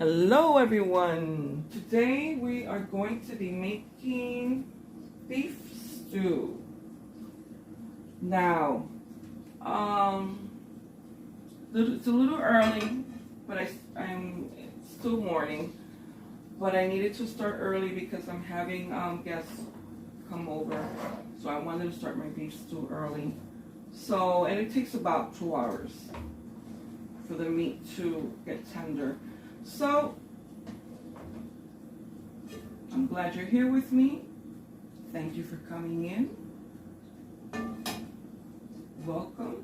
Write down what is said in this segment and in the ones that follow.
Hello everyone! Today we are going to be making beef stew. Now, it's a little early, but it's still morning. But I needed to start early because I'm having guests come over. So I wanted to start my beef stew early. And it takes about 2 hours for the meat to get tender. So, I'm glad you're here with me. Thank you for coming in. Welcome.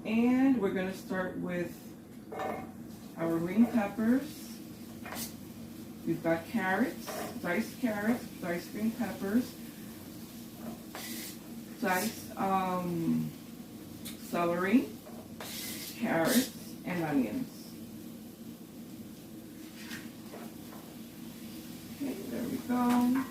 And we're going to start with our green peppers. We've got carrots, diced green peppers, diced celery, carrots, and onions. Okay, there we go.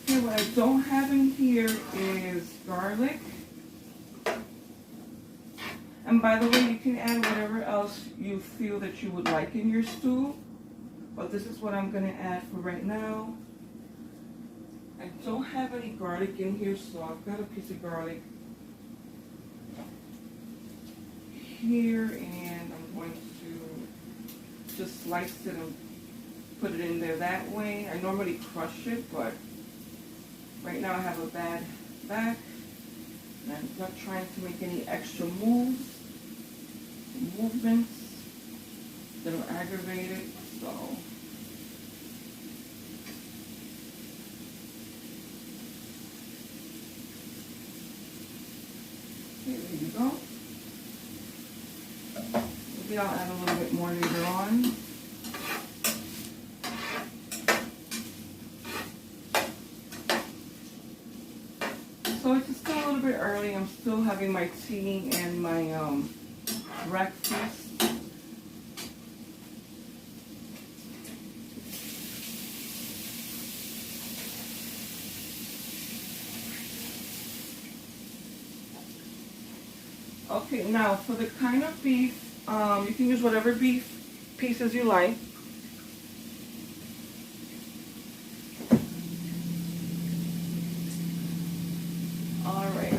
Okay, what I don't have in here is garlic. And by the way, you can add whatever else you feel that you would like in your stew. But this is what I'm going to add for right now. I don't have any garlic in here, so I've got a piece of garlic here. And I'm going to just slice it and put it in there that way. I normally crush it, but right now I have a bad back. And I'm not trying to make any extra movements that'll aggravate it. So okay, there you go. Maybe I'll add a little bit more later on. So it's still a little bit early. I'm still having my tea and my breakfast. Okay, now for the kind of beef, you can use whatever beef pieces you like.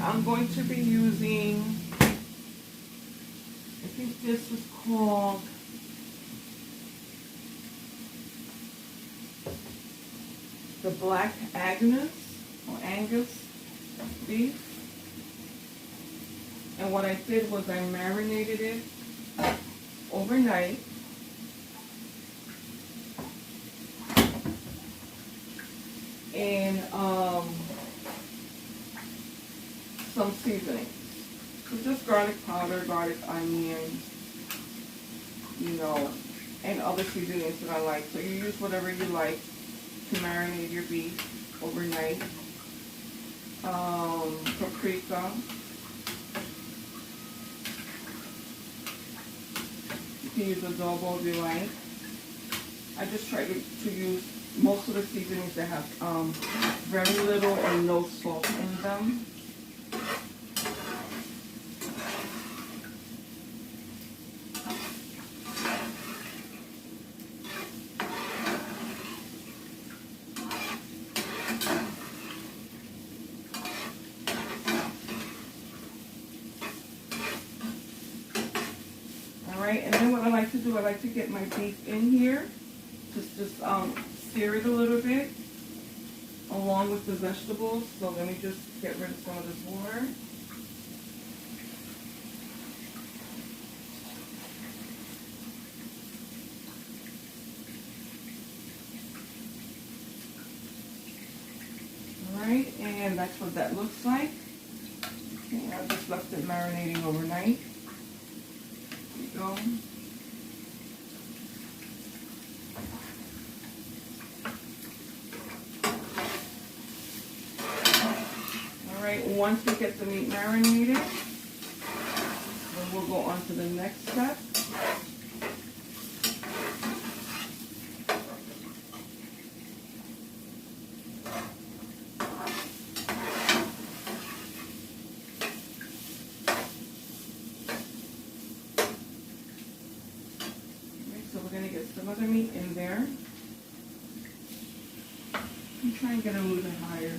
I'm going to be using, I think this is called the Black Angus beef. And what I did was I marinated it overnight. And some seasonings. So just garlic powder, garlic onion, and other seasonings that I like. So you use whatever you like to marinate your beef overnight. Paprika. You can use adobo if you like. I just try to use most of the seasonings that have very little or no salt in them. And then what I like to do, I like to get my beef in here, just sear it a little bit, along with the vegetables. So let me just get rid of some of this water. All right, and that's what that looks like. Okay, I just left it marinating overnight. Go. right, once we get the meat marinated, then we'll go on to the next step. So we're going to get some other meat in there. And try and get it a little bit higher.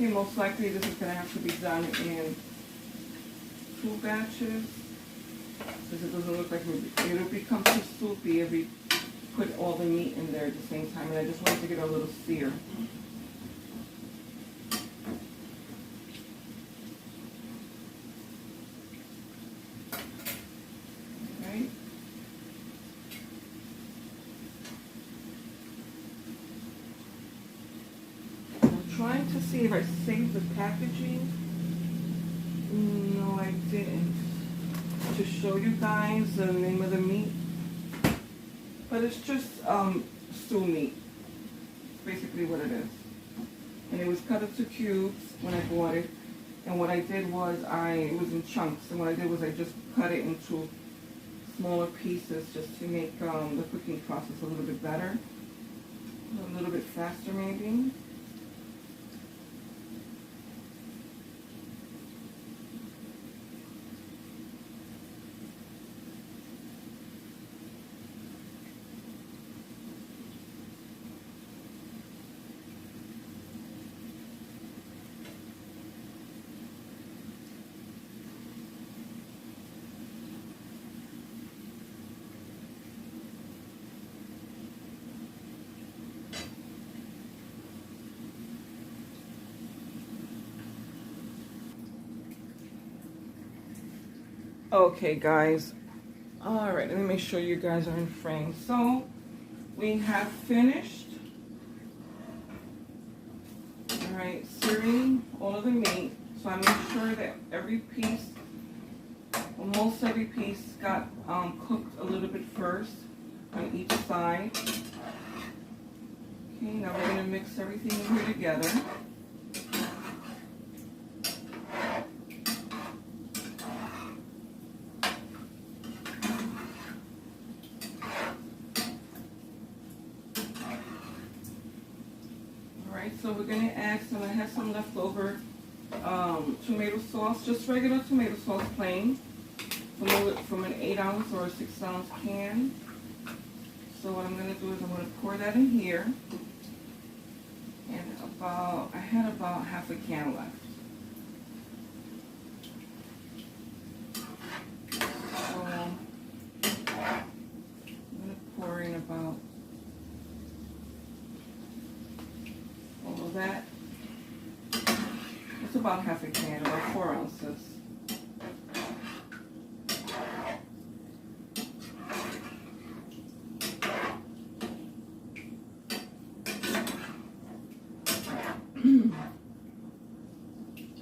Okay, most likely this is going to have to be done in 2 batches, because it doesn't look like it'll become too soupy if we put all the meat in there at the same time, and I just wanted to get a little sear. Right. Trying to see if I saved the packaging. No, I didn't. To show you guys the name of the meat. But it's just stew meat. Basically what it is. And it was cut into cubes when I bought it. And what I did was it was in chunks. And what I did was I just cut it into smaller pieces just to make the cooking process a little bit better. A little bit faster maybe. Okay guys, all right, let me make sure you guys are in frame. So we have finished, all right, searing all of the meat. So I made sure that every piece, almost every piece got cooked a little bit first on each side. Okay, now we're gonna mix everything in here together. So we're going to add some, I have some leftover tomato sauce, just regular tomato sauce plain, from an 8-ounce or a 6-ounce can. So what I'm going to do is I'm going to pour that in here. And I had about half a can left. So I'm going to pour in about that. It's about half a can, about 4 ounces.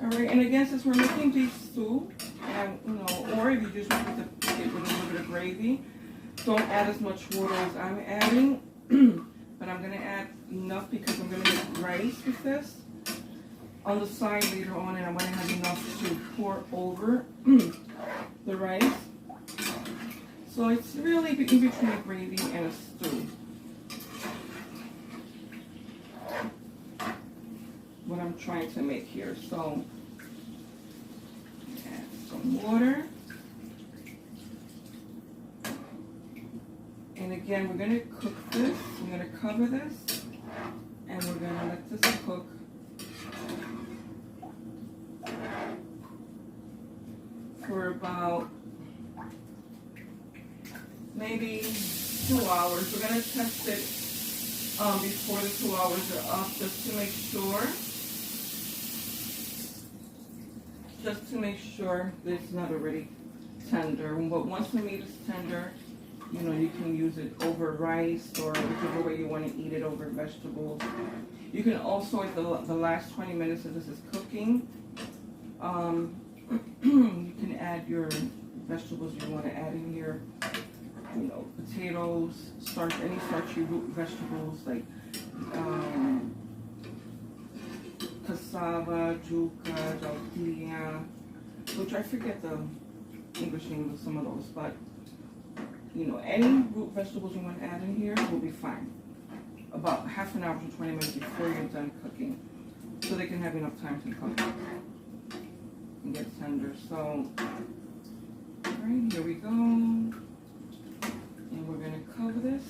All right, and again, since we're making beef stew, or if you just want to get with a little bit of gravy, don't add as much water as I'm adding, but I'm going to add enough because I'm going to make rice with this on the side later on, and I want to have enough to pour over the rice. So it's really in between a gravy and a stew. What I'm trying to make here. So add some water. And again, we're gonna cook this. We're gonna cover this, and we're gonna let this cook for about maybe 2 hours. We're gonna test it before the 2 hours are up, just to make sure. Just to make sure that it's not already tender. But once the meat is tender, you know, you can use it over rice or whichever way you want to eat it, over vegetables. You can also, at the last 20 minutes as this is cooking, you can add your vegetables you want to add in here. You know, potatoes, starch, any starchy root vegetables like cassava, yuca, tortilla, which I forget the English name of some of those, but you know, any root vegetables you want to add in here will be fine. About half an hour to 20 minutes before you're done cooking, so they can have enough time to cook and get tender. So, all right, here we go. And we're gonna cover this.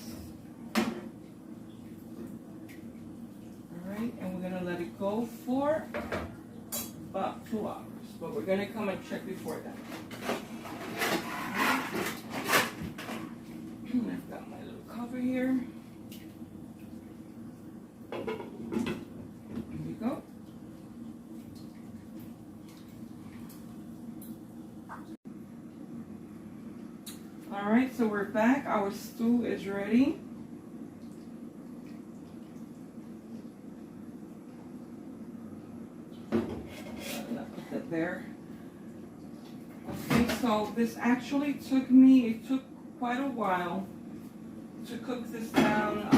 All right, and we're gonna let it go for about 2 hours. But we're gonna come and check before that. I've got my little cover here. Here we go. All right, so we're back. Our stew is ready. Put that there. Okay, so this actually took me, it took quite a while to cook this down.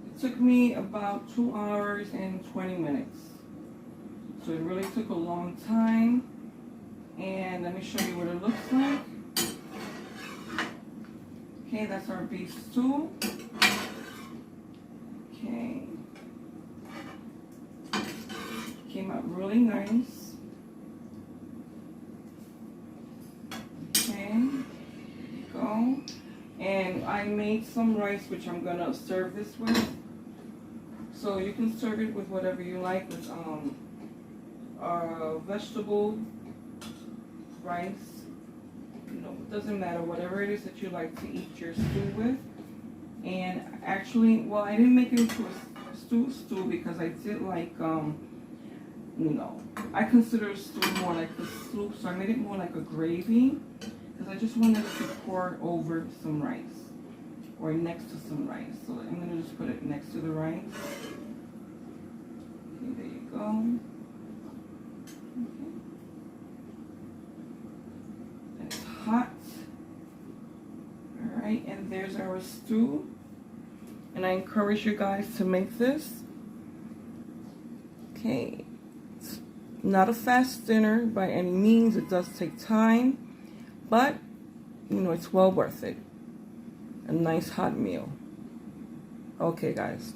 It took me about 2 hours and 20 minutes. So it really took a long time. And let me show you what it looks like. Okay, that's our beef stew. Okay. Came out really nice. Okay, there you go. And I made some rice, which I'm gonna serve this with. So you can serve it with whatever you like, with vegetable rice. You know, it doesn't matter, whatever it is that you like to eat your stew with. And actually, well, I didn't make it into a stew because I did like, you know, I consider a stew more like the soup, so I made it more like a gravy because I just wanted to pour over some rice or next to some rice. So I'm gonna just put it next to the rice. Okay, there you go. Hot. All right, and there's our stew. And I encourage you guys to make this. Okay, it's not a fast dinner by any means. It does take time, but you know, it's well worth it. A nice hot meal. Okay, guys.